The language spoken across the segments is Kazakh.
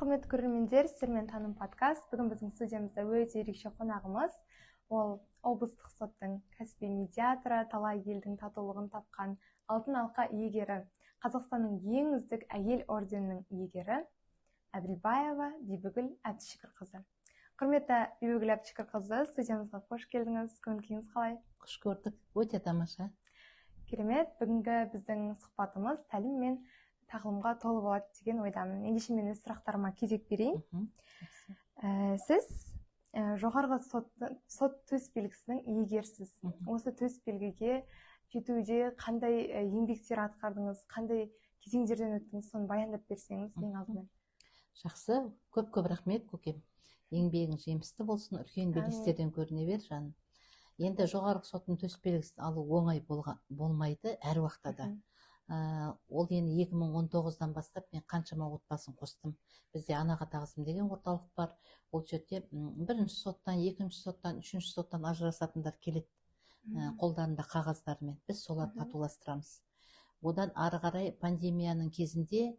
құрметті көрермендер, сіздермен таным подкаст. Бүгін біздің студиямызда өте ерекше қонағымыз. Ол облыстық соттың кәсіби медиаторы, талай елдің татулығын тапқан алтын алқа иегері, Қазақстанның ең үздік әйел орденінің иегері Әбілбаева Бибігүл Әбдішкірқызы. Құрметті Бибігүл Әбдішкірқызы, студиямызға қош келдіңіз. Көңіл-күйіңіз қалай? Қош көрдік. Өте тамаша. Керемет. Бүгінгі біздің сұхбатымыз тәлім мен тағылымға толы болады деген ойдамын. Ендеше мен өз сұрақтарыма кезек берейін. Сіз жоғарғы сот төс белгісінің иегерсіз. Осы төс белгіге жетуде қандай еңбектер атқардыңыз, қандай кезеңдерден өттіңіз, соны баяндап берсеңіз ең алдымен. Жақсы, көп рахмет көкем. Еңбегің жемісті болсын, үлкен белестерден көріне бер жаным. Енді жоғарғы соттың төс белгісін алу оңай болмайды әр уақытта да. Ол енді 2019-дан бастап мен қаншама отбасын қостым. Бізде анаға тағзым деген орталық бар. Ол жерде бірінші соттан, екінші соттан, үшінші соттан ажырасатындар келеді. Қолдарында қағаздармен. Біз соларды татуластырамыз. Одан ары қарай пандемияның кезінде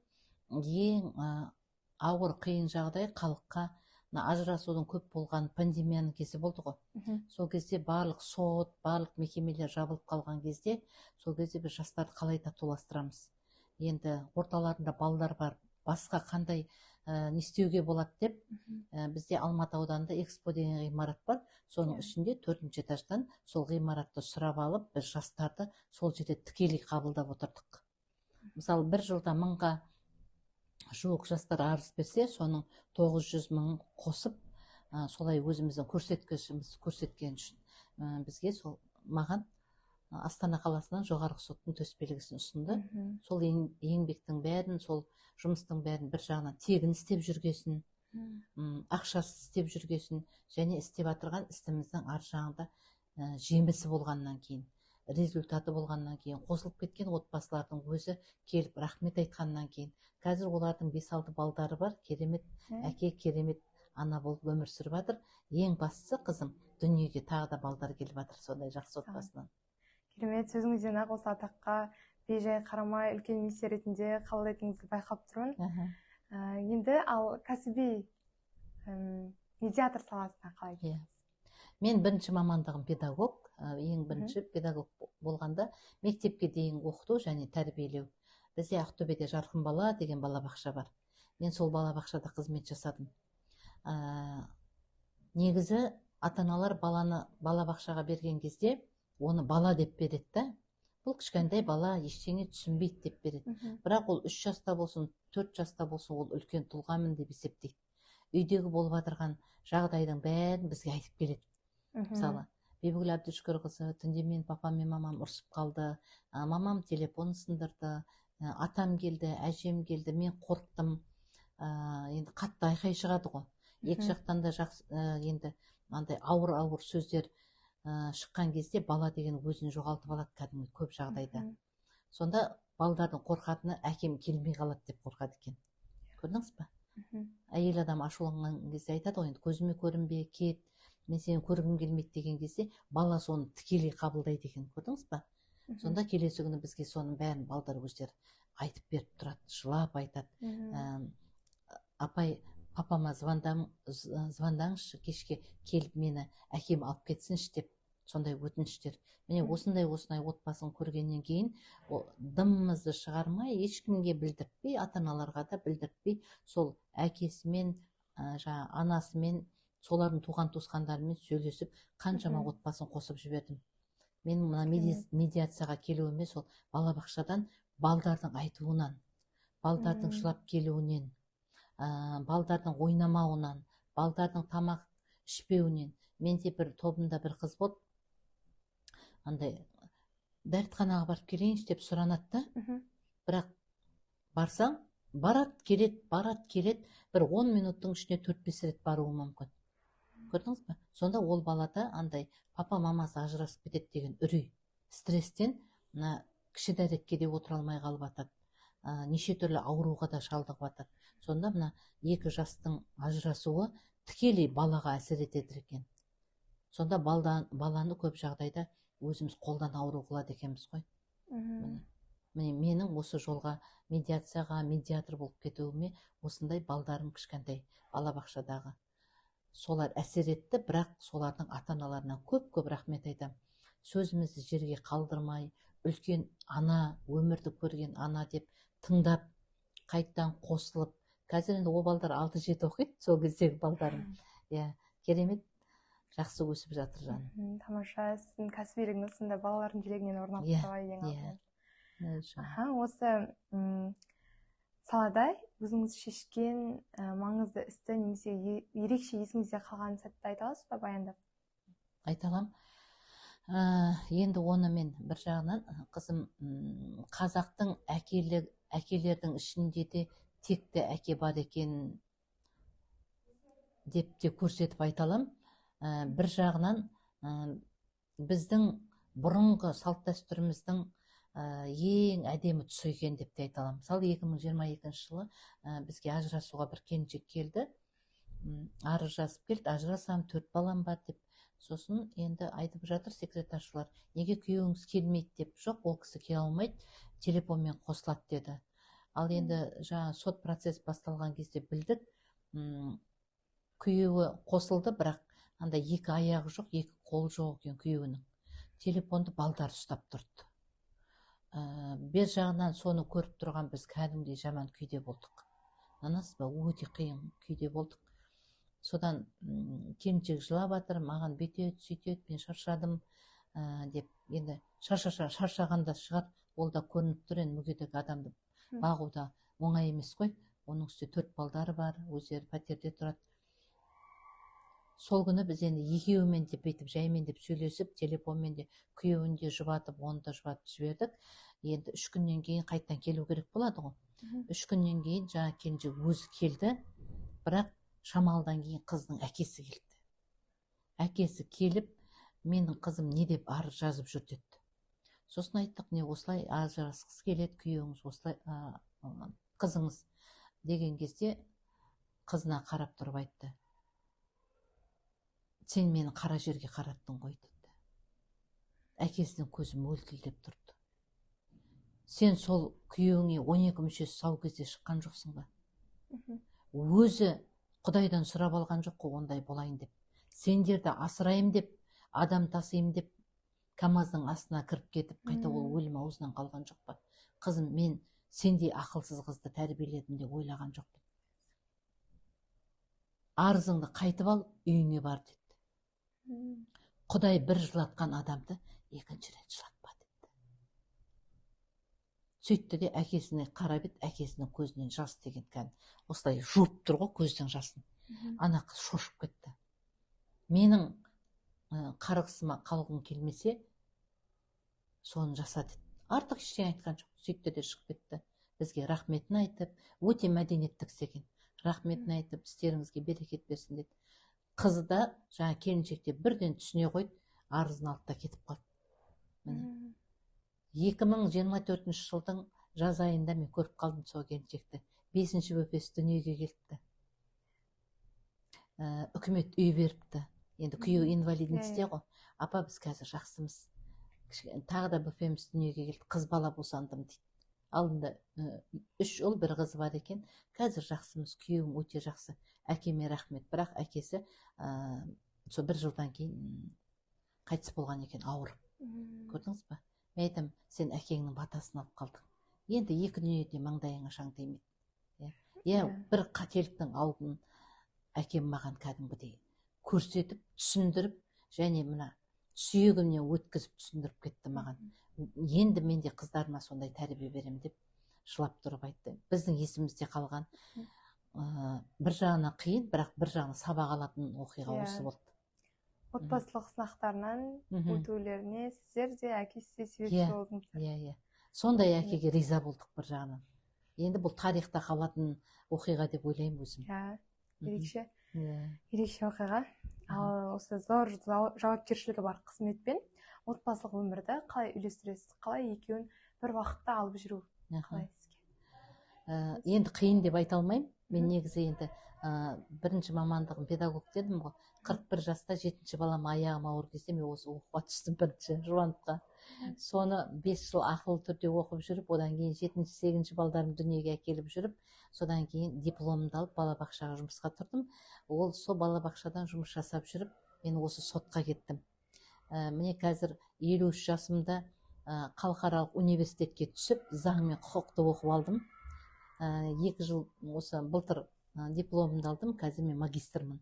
ең ауыр қиын жағдай халыққа ажырасудың көп болған пандемияның кезі болды ғой. Сол кезде барлық сот, барлық мекемелер жабылып қалған кезде, сол кезде біз жастарды қалай татуластырамыз. Енді орталарында балалар бар, басқа қандай не істеуге болады деп, бізде Алматы ауданында Экспо деген ғимарат бар. Соның ішінде 4-ші этаждан сол ғимаратты сұрап алып, біз жастарды сол жерде тікелей қабылдап отырдық. Мысалы, бір жылда 1000-ға жуық жастар арыз берсе, соның 900 000 қосып, солай өзіміздің көрсеткішіміз көрсеткен үшін бізге маған Астана қаласынан жоғарғы соттың төс белгісін ұсынды. Сол еңбектің бәрін, сол жұмыстың бәрін бір жағынан тегін істеп жүргесін, ақшасыз істеп жүргесін, және істеп жатырған істіміздің ар жағында жемісі болғаннан кейін, результаты болғаннан кейін, қосылып кеткен отбасылардың өзі келіп рахмет айтқаннан кейін, қазір олардың 5-6 балдары бар, керемет әке, керемет ана болып өмір сүріп жатыр. Ең бастысы қызым дүниеге тағы да балдар келіп жатыр сондай жақсы отбасынан. Керемет, сөзіңізден ақ осы атаққа бейжай қарамай үлкен миссия ретінде қабылдайтыныңызды байқап тұрмын. Енді ал кәсіби медиатор саласына қалай кетесіз? Мен бірінші мамандығым педагог, ең бірінші педагог болғанда мектепке дейін оқыту және тәрбиелеу. Бізде Ақтөбеде Жарқын бала деген балабақша бар. Мен сол балабақшада қызмет жасадым. Негізі ата-аналар баланы балабақшаға берген кезде оны бала деп береді да. Бұл кішкентай бала ештеңе түсінбейді деп береді. Бірақ ол 3 жаста болсын, 4 жаста болсын, ол үлкен тұлғамын деп есептейді. Үйдегі болып жатырған жағдайдың бәрін бізге айтып келеді. Мысалы, Бибігүл Әбдішкірқызы, түнде мен папам мен мамам ұрсып қалды, мамам телефон сындырды, атам келді, әжем келді, мен қорықтым. Енді қатты айқай шығады ғой. Екі жақтан да жақсы, енді андай ауыр сөздер шыққан кезде бала деген өзін жоғалтып алады кәдімгі көп жағдайда. Сонда балдардың қорқатыны әкем келмей қалады деп қорқады екен. Көрдіңіз ба? Әйел адам ашуланған кезде айтады ғой, көзіме көрінбе, кет, мен сені көргім келмейді деген кезде бала соны тікелей қабылдайды екен. Көрдіңіз ба? Сонда келесі күні бізге соның бәрін балдар өздері айтып беріп тұрады, жылап айтады. Апай, папама звондаңызшы, кешке келіп мені әкем алып кетсінші деп, сондай өтініштер. Міне осындай отбасын көргеннен кейін дымымызды шығармай, ешкімге білдіртпей, ата-аналарға да білдіртпей, сол әкесімен, анасымен, солардың туған туысқандарымен сөйлесіп, қаншама отбасын қосып жібердім. Мен мына медиацияға келуіме сол балабақшадан балдардың айтуынан, балдардың жылап келуінен, балдардың ойнамауынан, балдардың тамақ ішпеуінен. Менде бір тобымда бір қыз болды, андай дәртханаға барып келейінші деп сұранады да, бірақ барсаң, барат келет, бір 10 минуттың ішіне 4-5 рет баруы мүмкін. Көрдіңіз ба? Сонда ол балада андай папа мамасы ажырасып кетеді деген үрей, стресстен кіші дәретке де отыра алмай қалып жатады. Неше түрлі ауруға да шалдығып жатады. Сонда мына 2 жастың ажырасуы тікелей балаға әсер етеді екен. Сонда баланы көп жағдайда өзіміз қолдан ауру қылады екенбіз ғой. менің осы жолға медиацияға медиатор болып кетуіме осындай балдарым кішкентай балабақшадағы солар әсер етті, бірақ солардың ата-аналарына көп рахмет айтамын. Сөзімізді жерге қалдырмай, үлкен ана, өмірді көрген ана деп тыңдап, қайттан қосылып, қазір енді о балдар 6-7 оқиды, сол кездегі балдарым. Керемет, жақсы өсіп жатыр жаным. Тамаша, сіздің кәсібилігіңіз сонда балалардың жүрегінен орын алып тұрған. Осы салада өзіңіз шешкен маңызды істі немесе ерекше есіңізде қалған сәтті айта аласыз ба баяндап? Айта аламын. Енді оны мен бір жағынан қызым қазақтың әкелердің ішінде де текті әке бар екен деп те көрсетіп айта аламын. Бір жағынан біздің бұрынғы салт дәстүріміздің ең әдемі тұсы екен деп те айта аламын. Мысалы 2022 жылы бізге ажырасуға бір келіншек келді, арыз жазып келді, ажырасам, 4 балам бар деп. Сосын енді айтып жатыр секретаршылар, неге күйеуіңіз келмейді деп. Жоқ, ол кісі келе алмайды, телефонмен қосылады деді. Ал енді жаңа сот процесс басталған кезде білдік, күйеуі қосылды, бірақ андай 2 аяғы жоқ, 2 қолы жоқ екен күйеуінің. Телефонды балдар ұстап тұрды. Бер жағынан соны көріп тұрған біз кәдімгідей жаман күйде болдық. Анасыз ба, өте қиын күйде болдық. Содан келіншек жылап жатыр, маған бүйтеді, сөйтеді, мен шаршадым деп. Енді шаршағанда шығар, ол да көрініп тұр, енді мүгедек адамды бағуда оңай емес қой. Оның үстіне 4 балдары бар, өздері пәтерде тұрады. Сол күні біз енді екеуімен де бүйтіп жаймен деп сөйлесіп, телефонмен де күйеуін де жұбатып, оны да жұбатып жібердік. Енді 3 күннен кейін қайттан келу керек болады ғой. 3 күннен кейін жаңа келіншек өзі келді, бірақ шамалдан кейін қыздың әкесі келді. Әкесі келіп, менің қызым не деп арыз жазып жүр деді. Сосын айттық, не осылай ажырасқысы келеді, күйеуіңіз осылай қызыңыз деген кезде қызына қарап тұрып айтты. Сен мені қара жерге қараттың ғой деді. Әкесінің көзі мөлтілдеп тұрды. Сен сол күйеуіңе 12 мүшесі сау кезде шыққан жоқсың ба? Өзі Құдайдан сұрап алған жоқ қой ондай болайын деп. Сендерді асырайым деп, адам тасыйым деп, КамАЗдың астына кіріп кетіп, қайта ол өлім аузынан қалған жоқ па? Қызым, мен сендей ақылсыз қызды тәрбиеледім деп ойлаған жоқпын. Арызыңды қайтып ал, үйіңе бар деді. Құдай бір жылатқан адамды екінші рет жылатпа деді. Сөйтті де әкесіне қарап еді, әкесінің көзінен жас деген кән. Осылай жуып тұр ғой көздің жасын. Ана қыз шошып кетті. Менің қарғысыма қалғың келмесе, соны жаса деді. Артық ештеңе айтқан жоқ. Сөйтті де шығып кетті. Бізге рахметін айтып, өте мәдениетті кісі екен. Рахметін айтып, істеріңізге берекет берсін деді. Қызы да жаңа келіншекте бірден түсіне қойды, арызын алды да кетіп қалды. 2024 жылдың жаз айында мен көріп қалдым сол келіншекті. 5-ші бөпесі дүниеге келіпті. Үкімет үй беріпті. Енді күйеуі инвалидностьте ғой. Апа, біз қазір жақсымыз. Тағы да бөпеміз дүниеге келді. Қыз бала босандым дейді. Алдында 3 ұл, 1 қыз бар екен. Қазір жақсымыз, күйеуім өте жақсы. Әкеме рахмет. Бірақ әкесі сол 1 жылдан кейін қайтыс болған екен, ауырып. Көрдіңіз ба? Мен айтам, сен әкеңнің батасын алып қалдың. Енді 2 дүниеде маңдайыңа шаң тимейді. Бір қателіктің алдын әкем маған кәдімгідей көрсетіп, түсіндіріп, және мына сүйегімнен өткізіп түсіндіріп кетті маған. Енді мен де қыздарыма сондай тәрбие берем деп жылап тұрып айтты. Біздің есімізде қалған бір жағына қиын, бірақ бір жағына сабақ алатын оқиға осы болды. Отбасылық сынақтарынан өтулеріне сіздер де әкесі де себепші болдыңыздар. Сондай әкеге риза болдық бір жағынан. Енді бұл тарихта қалатын оқиға деп ойлаймын өзім. Ерекше оқиға. Ал осы зор жауапкершілігі бар қызметпен отбасылық өмірді қалай үйлестіресіз? Қалай екеуін бір уақытта алып жүру? Қалай сізге? Енді қиын деп айта алмаймын. Мен негізі енді бірінші мамандығым педагог дедім ғой, 41 жаста 7-ші балам аяғым ауыр кезде мен осы оқуға түстім бірінші жұбановқа. Соны 5 жыл ақылы түрде оқып жүріп, одан кейін 7-ші 8-ші балдарым дүниеге әкеліп жүріп, содан кейін дипломымды алып балабақшаға жұмысқа тұрдым. Ол сол балабақшадан жұмыс жасап жүріп, мен осы сотқа кеттім. Міне қазір 53 жасымда халықаралық университетке түсіп, заң мен құқықты оқып алдым. 2 жыл осы былтыр дипломымды алдым, қазір мен магистрмын.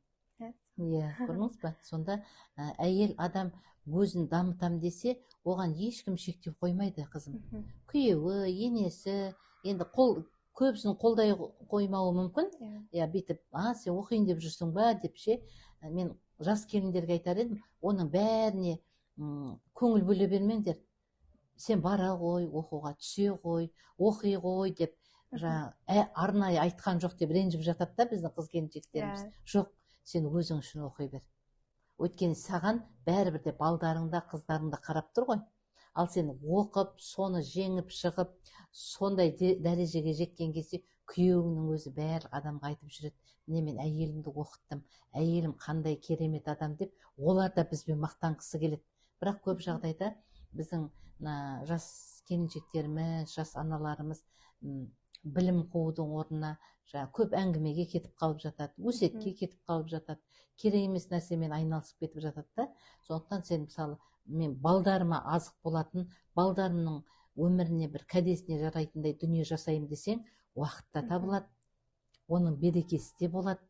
Иә, көрдіңіз ба? Сонда әйел адам өзін дамытам десе, оған ешкім шектеу қоймайды, қызым. Күйеуі, енесі, енді көбісін қолдай қоймауы мүмкін. Иә, бүйтіп, сен оқиын деп жүрсің ба деп ше. Мен жас келіндерге айтар едім, оның бәріне көңіл бөле бермеңдер. Сен бара ғой, оқуға түсе ғой, оқи ғой деп арнайы айтқан жоқ деп ренжіп жатады да біздің қыз келіншектеріміз. Жоқ, сен өзің үшін оқи бер. Өйткені саған бәрібір де балдарыңда, қыздарыңда қарап тұр ғой. Ал сен оқып, соны жеңіп шығып, сондай дәрежеге жеткен кезде күйеуіңнің өзі бәрі адамға айтып жүреді. Міне мен әйелімді оқыттым, әйелім қандай керемет адам деп, олар да бізбен мақтанғысы келеді. Бірақ көп жағдайда біздің жас келіншектеріміз, жас аналарымыз білім қуудың орнына көп әңгімеге кетіп қалып жатады, өсиетке кетіп қалып жатады, керек емес нәрсемен айналысып кетіп жатады да. Сондықтан сен мысалы, мен балдарыма азық болатын, балдарымның өміріне бір кәдесіне жарайтындай дүние жасайым десең, уақытта табылады, оның берекесі де болады,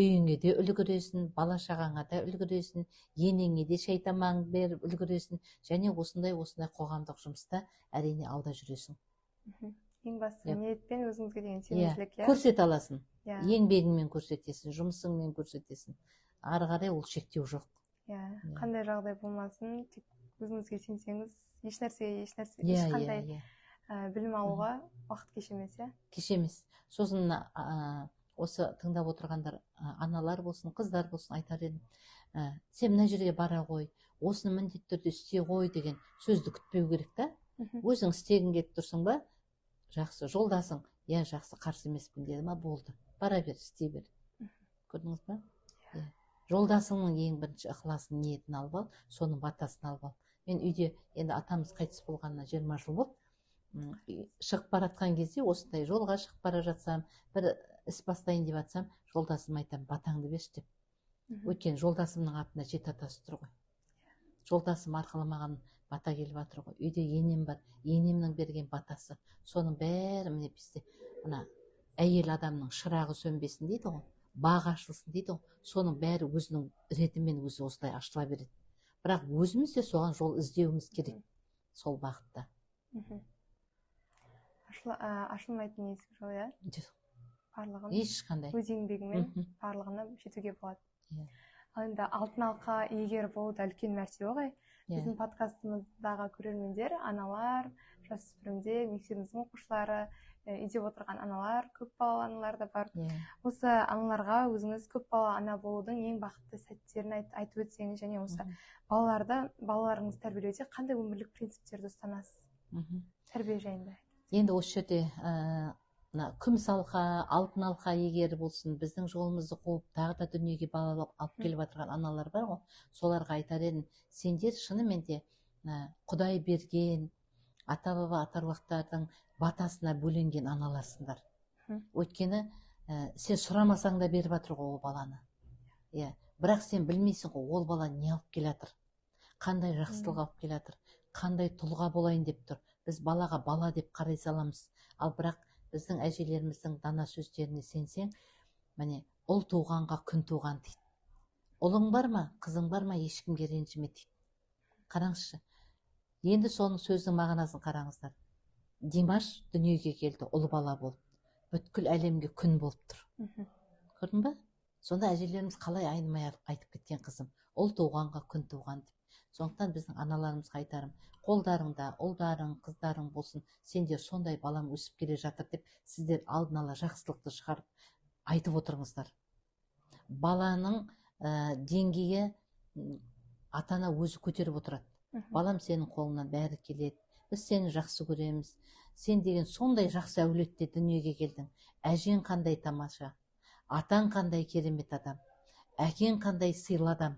үйіңе де үлгіресің, бала шағаңа да үлгіресің, енеңе де шай тамағын беріп үлгіресің, және осындай қоғамдық жұмыста әрине алда жүресің. Ең бастысы ниетпен өзіңізге деген сенімділік. Көрсете аласың, еңбегіңмен көрсетесің, жұмысыңмен көрсетесің. Ары қарай ол шектеу жоқ. Қандай жағдай болмасын, тек өзіңізге сенсеңіз, ешқандай білім алуға уақыт кешемес. Кешемес. Сосын осы тыңдап отырғандар аналар болсын, қыздар болсын айтар едім, сен мына жерге бара ғой, осыны міндетті түрде істей ғой деген сөзді күтпеу керек та. Өзің істегің келіп тұрсың ба? Жақсы, жолдасың, жақсы, қарсы емеспін деді ма, болды, бара бер, істей бер. Көрдіңіз ба? Жолдасыңның ең бірінші ықыласын, ниетін алып ал, соның батасын алып ал. Мен үйде, енді атамыз қайтыс болғанына 20 жыл болды, шығып баратқан кезде, осындай жолға шығып бара жатсам, бір іс бастайын деп жатсам, жолдасым айтам, батаңды берші деп. Өйткені жолдасымның атына жеті атасы тұр ғой. Жолдасым арқылы маған бата келіп жатыр ғой. Үйде енем бар, енемнің берген батасы. Соның бәрі міне бізде әйел адамның шырағы сөнбесін дейді ғой, бағы ашылсын дейді ғой. Соның бәрі өзінің ретімен өзі осылай ашыла береді. Бірақ өзіміз де соған жол іздеуіміз керек, сол бағытта. Ашылмайтын есік жоқ, Жоқ. Барлығын ешқандай өз еңбегімен барлығына жетуге болады. Енді алтын алқа иегері болу да үлкен мәртебе ғой. Біздің подкастымыздағы көрермендер, аналар, жасөспірімдер, мектебіміздің оқушылары, үйде отырған аналар, көп балалы аналар да бар. Осы аналарға өзіңіз көп балалы ана болудың ең бақытты сәттерін айтып өтсеңіз, және осы балаларыңызды тәрбиелеуде қандай өмірлік принциптерді ұстанасыз? Тәрбие жайында. Енді осы жерде күміс алқа, алтын алқа егері болсын, біздің жолымызды қуып, тағы да дүниеге бала алып келіп отырған аналар бар ғой, соларға айтар едім, сендер шынымен де Құдай берген, ата-баба атаруақтардың батасына бөленген аналарсыңдар. Өйткені сен сұрамасаң да беріп жатыр ғой ол баланы. Бірақ сен білмейсің ғой, ол бала не алып келе жатыр, қандай жақсылық алып келе жатыр, қандай тұлға болайын деп тұр. Біз балаға бала деп қарай саламыз. Ал бірақ біздің әжелеріміздің дана сөздеріне сенсең, міне, ұл туғанға күн туған дейді. Ұлың бар ма, қызың бар ма, ешкімге ренжіме дейді. Қараңызшы. Енді соның сөздің мағынасын қараңыздар. Димаш дүниеге келді, ұл бала болып. Бүткіл әлемге күн болып тұр. Көрдің ба? Сонда әжелеріміз қалай айнымай айтып кеткен, қызым. Ұл туғанға күн туған деп. Сондықтан біздің аналарымызға айтарым, қолдарыңда ұлдарың, қыздарың болсын, сендер сондай балам өсіп келе жатыр деп, сіздер алдын ала жақсылықты шығарып айтып отырыңыздар. Баланың деңгейі атана өзі көтеріп отырады. Балам, сенің қолыңнан бәрі келеді, біз сені жақсы көреміз, сен деген сондай жақсы әулетте дүниеге келдің, әжең қандай тамаша, атаң қандай керемет адам, әкең қандай сыйлы адам.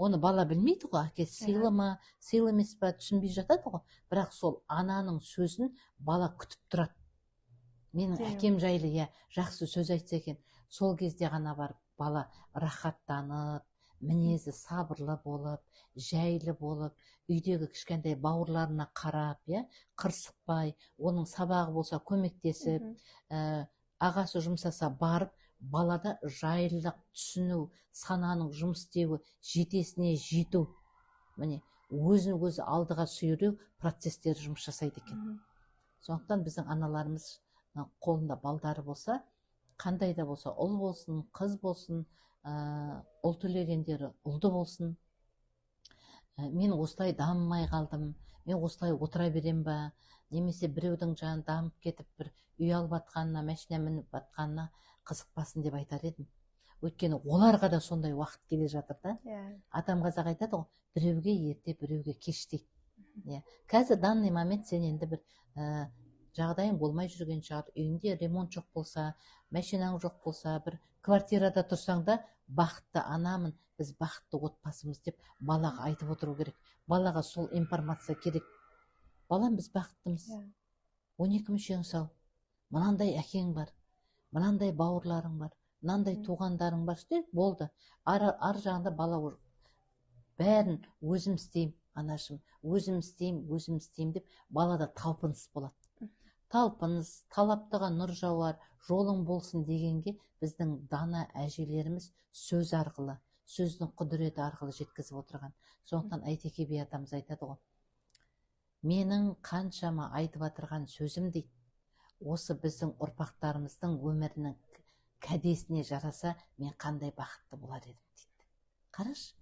Оны бала білмейді ғой, әкесі сыйлы ма, сыйлы емес па, түсінбей жатады ғой. Бірақ сол ананың сөзін бала күтіп тұрады. Менің әкем жайлы жақсы сөз айтса екен, сол кезде ғана барып бала рахаттанып, мінезі сабырлы болып, жәйлі болып, үйдегі кішкентай бауырларына қарап, қырсықпай, оның сабағы болса көмектесіп, ағасы жұмсаса барып, балада жайлылық, түсіну, сананың жұмыс істеуі, жетесіне жету, міне өзін өзі алдыға сүйреу процестері жұмыс жасайды екен. Сондықтан біздің аналарымыз қолында балдары болса, қандай да болса, ұл болсын, қыз болсын, ұл төлегендері ұлды болсын, мен осылай дамымай қалдым, мен осылай отыра берем ба, немесе біреудің жаны дамып кетіп бір үй алып жатқанына, машина мініп жатқанына қызықпасын деп айтар едім. Өйткені оларға да сондай уақыт келе жатыр да. Атам қазақ айтады ғой, біреуге ерте, біреуге кеш дейді. Қазір данный момент сен енді бір жағдайың болмай жүрген шығар, үйіңде ремонт жоқ болса, машинаң жоқ болса, бір квартирада тұрсаң да бақытты анамын, біз бақытты отбасымыз деп балаға айтып отыру керек. Балаға сол информация керек. Балам, біз бақыттымыз. 12 мүшең сау, мынандай әкең бар, мынандай бауырларың бар, мынандай туғандарың бар, болды. Ар жағында бала бәрін өзім істеймін, анашым, өзім істеймін деп балада талпыныс болады. Талпыныс, талаптыға нұр жауар, жолың болсын дегенге біздің дана әжелеріміз сөз арқылы, сөздің құдіреті арқылы жеткізіп отырған. Сондықтан Әйтеке би атамыз айтады ғой, менің қаншама айтып отырған сөзім дейді, осы біздің ұрпақтарымыздың өмірінің кәдесіне жараса, мен қандай бақытты болар едім дейді. Қарашы,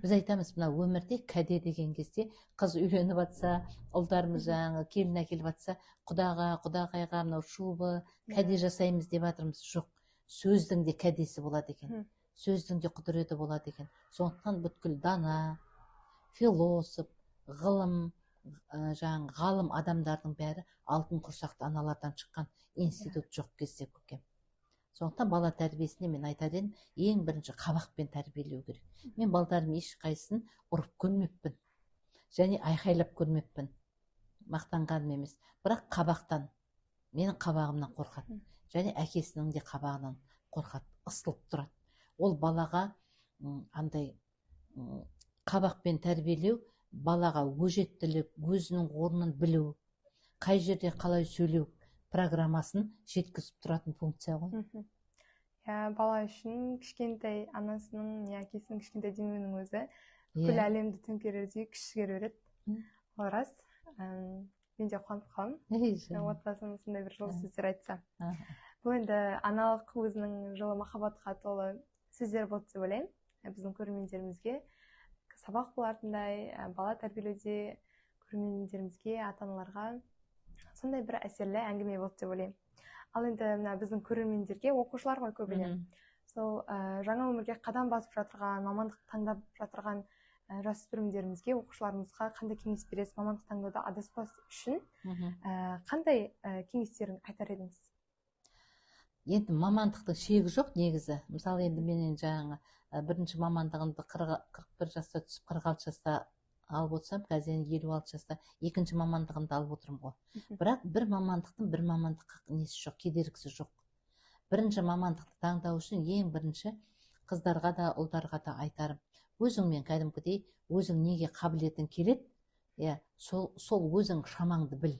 біз айтамыз, мына өмірде кәде деген кезде қыз үйленіп жатса, ұлдарымыз жаңағы келін әкеліп жатса, құдағайға мынау шубы, кәде жасаймыз деп жатырмыз. Жоқ, сөздің де кәдесі болады екен, сөздің де құдіреті болады екен. Сондықтан бүткіл дана, философ, ғылым адамдардың бәрі алтын құрсақты аналардан шыққан, институт жоқ кезде көкем. Сондықтан бала тәрбиесіне мен айтар едім, ең бірінші қабақпен тәрбиелеу керек. Мен балдарым ешқайсысын ұрып көрмеппін, және айқайлап көрмеппін, мақтанғаным емес. Бірақ қабақтан, менің қабағымнан қорқады, және әкесінің де қабағынан қорқады, ысылып тұрады. Ол балаға андай қабақпен тәрбиелеу, балаға өжеттілік, өзінің орнын білу, қай жерде қалай сөйлеу программасын жеткізіп тұратын функция ғой. Бала үшін кішкентай анасының, әкесінің кішкентай демеуінің өзі бүкіл әлемді төңкерердей күш жігер береді. Ол рас. Мен де қуанып қаламын, отбасым осындай бір жылы сөздер айтса. Бұл енді аналық өзінің жылы махаббатқа толы сөздер болды деп ойлаймын. Біздің көрермендерімізге сабақ болатындай, бала тәрбиелеуде көрермендерімізге, ата-аналарға сондай бір әсерлі әңгіме болды деп ойлаймын. Ал енді біздің көрермендерге, оқушылар ғой көбіне, сол жаңа өмірге қадам басып жатырған, мамандық таңдап жатырған жасөспірімдерімізге, оқушыларымызға қандай кеңес бересіз? Мамандық таңдауда адаспас үшін қандай кеңестерін айтар едіңіз? Енді мамандықтың шегі жоқ негізі. Мысалы, енді мен жаңағы бірінші мамандығымды 41 жаста түсіп 46 жаста алып отырсам, қазір 56 жаста екінші мамандығымды алып отырмын ғой. Бірақ бір мамандыққа несі жоқ, кедергісі жоқ. Бірінші мамандықты таңдау үшін ең бірінші қыздарға да, ұлдарға да айтарым, өзіңмен кәдімгідей, өзің неге қабілетің келеді, сол өзің шамаңды біл.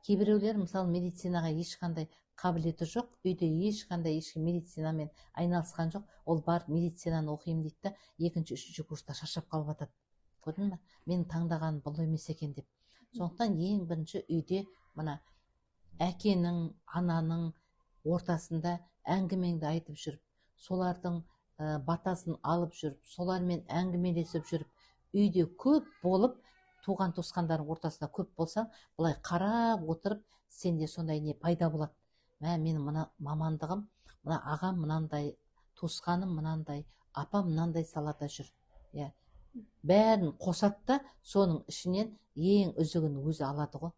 Кейбіреулер мысалы медицинаға ешқандай қабілеті жоқ, үйде ешқандай медицинамен айналысқан жоқ, ол бар медицинаны оқимын дейді да, екінші, үшінші курста шаршап қалып жатады. Көрдің бе? Мен таңдаған бұл емес екен деп. Сондықтан ең бірінші үйде мына әкенің, ананың ортасында әңгімеңді айтып жүріп, солардың батасын алып жүріп, солармен әңгімелесіп жүріп, үйде көп болып, туған туысқандардың ортасында көп болсаң, былай қарап отырып, сенде сондай не пайда болады. Менің мына мамандығым, мына ағам мынандай, туысқаным мынандай, апам мынандай салада жүр. Бәрін қосады да, соның ішінен ең үзігін өзі алады ғой.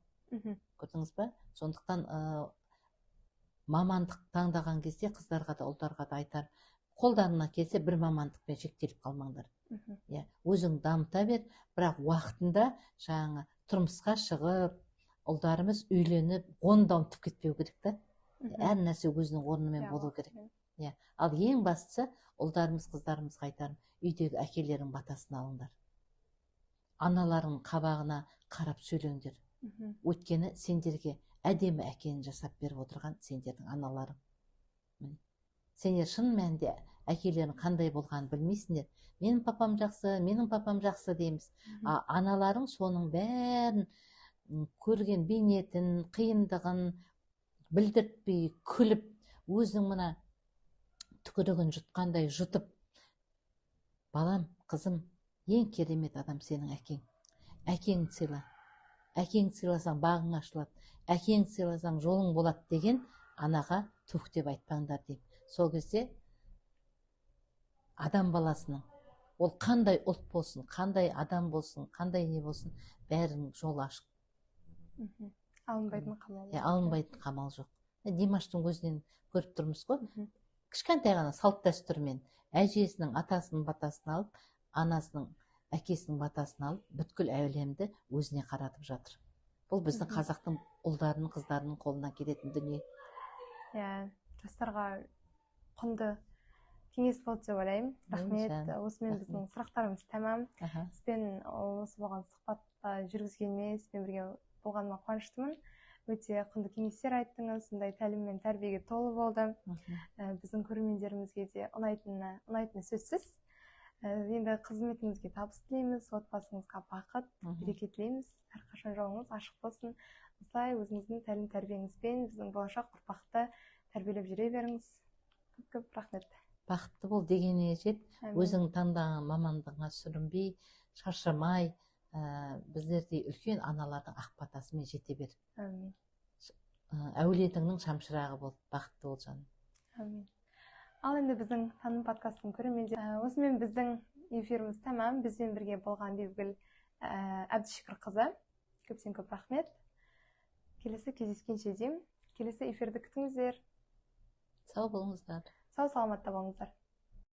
Көрдіңіз ба? Сондықтан мамандық таңдаған кезде қыздарға да ұлдарға да айтар, қолдарына келсе бір мамандықпен шектеліп қалмаңдар. Иә, өзің дамыта бер, бірақ уақытында жаңағы тұрмысқа шығып, ұлдарымыз үйленіп, оны да ұмытып кетпеу керек та. Әр нәрсе өзінің орнымен болу керек. Иә, ал ең бастысы ұлдарымыз, қыздарымызға айтарым, үйдегі әкелерің батасын алыңдар. Аналарың қабағына қарап сөйлеңдер. Өйткені сендерге әдемі әкені жасап беріп отырған сендердің аналарың. Сендер шын мәнінде әкелерің қандай болғанын білмейсіңдер. Менің папам жақсы, менің папам жақсы дейміз. Аналарың соның бәрін көрген бейнетін, қиындығын білдіртпей, күліп, өзің мына түкірігін жұтқандай жұтып, балам, қызым, ең керемет адам сенің әкең. Әкеңді сыйла. Әкеңді сыйласаң бағың ашылады, әкеңді сыйласаң жолың болады деген анаға тух деп айтпаңдар деймін. Сол кезде адам баласының, ол қандай ұлт болсын, қандай адам болсын, қандай не болсын, бәрінің жолы ашық. Алынбайтын қамал жоқ. Алынбайтын қамал жоқ. Димаштың көзінен көріп тұрмыз ғой. Кішкентай ғана салт дәстүрмен әжесінің атасының батасын алып, анасының әкесінің батасын алып, бүткіл әлемді өзіне қаратып жатыр. Бұл біздің қазақтың ұлдарының, қыздарының қолынан келетін дүние. Иә, жастарға құнды кеңес болды деп ойлаймын. Рахмет. Осымен біздің сұрақтарымыз тәмам. Сізбен осы болған сұхбатта жүргізгеніме, сізбен бірге болғаныма қуаныштымын. Өте құнды кеңестер айттыңыз, сондай тәлім мен тәрбиеге толы болды. Біздің көрермендерімізге де ұнайтыны сөзсіз. Енді қызметіңізге табыс тілейміз, отбасыңызға бақыт, береке тілейміз. Әрқашан жолыңыз ашық болсын. Осылай өзіңіздің тәлім тәрбиеңізбен біздің болашақ ұрпақты тәрбиелеп жүре беріңіз. Көп рахмет. Бақытты бол дегеніне жет. Өзің таңдаған мамандығыңа сүрінбей, шаршамай, біздердей үлкен аналардың ақ батасымен жете бер. Әмин. Әулетіңнің шамшырағы бол, бақытты бол жаным. Әмин. Ал енді біздің таным подкастын көрермендер, осымен біздің эфиріміз тәмам. Бізбен бірге болған Бибігүл Әбдішкірқызы. Көптен көп рахмет. Келесі кездескенше деймін. Келесі эфирді күтіңіздер. Сау болыңыздар. Сау саламатта болыңыздар.